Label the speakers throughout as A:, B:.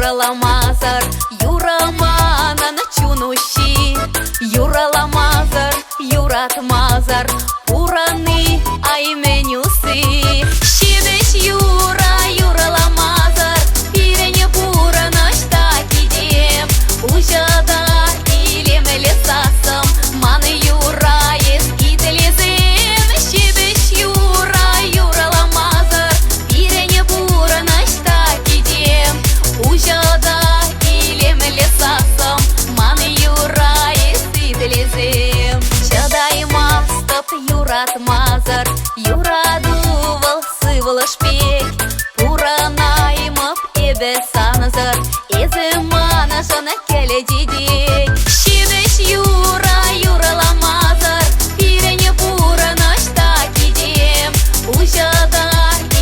A: юраламазар, юраманан чунущи, юраламазар, юратмазар, пураны айменюсы. Щидыш юра, юраламазар, пирене пура ночта кидем, ужада илем лесасам, маны юра ес кителезем. Щидыш юра, юраламазар, пирене пура ночта кидем, ужада илем лесасам, маны юра ес кителезем. Чадай мастап юратмазар, юрадувал сывал шпек, пуранаймап эбесаназар, эземана жана келе дидек. Щидыш юра, юраламазар, пирене пура ночта кидем, ужада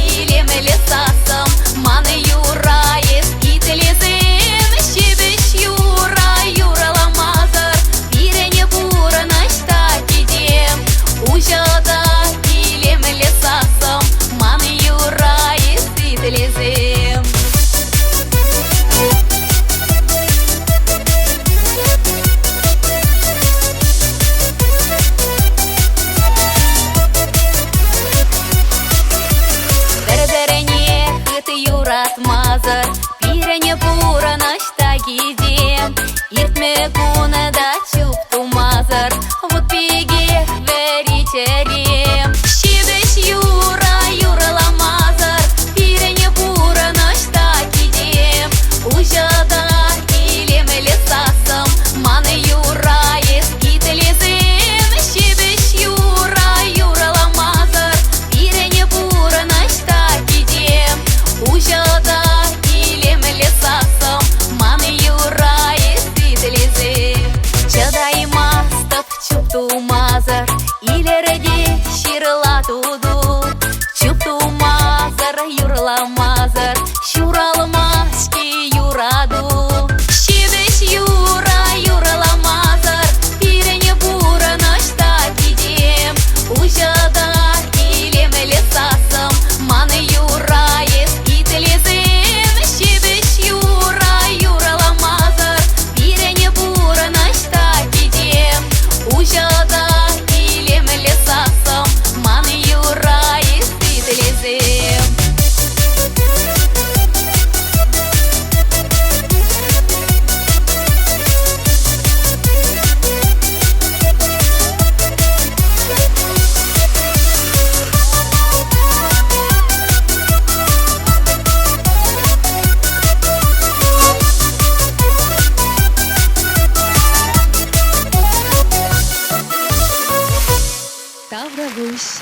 A: илем лесасам, маны юра ес кителезем. Щидыш юра, юраламазар, пирене пура ночта кидем, ужада илем лесасам, маны юра ес кителезем. Берберене хыт юратмазар, пирене пура ночта кидем, иртме кунада чуптумазар, вот пиге веритерем. Щидыш юра, юраламазар, пирене пура ночта кидем, ужада илем лесасам, маны юра ес кителезем. Щидыш юра, юраламазар, пирене пура ночта кидем, ужада илем лесасам, маны юра ес кителезем. Чадай мастап чуптумазар, илереде ширлатуду, чуптумазар, юраламазар, шуралмашки юраду. Щидыш юра, юраламазар, пирене пура ночта кидем, ужада илем лесасам, маны юра ес кителезем. Щидыш юра, юраламазар, пирене пура ночта кидем, ужада илем лесасам, маны юра ес кителезем.
B: Ставра Русь.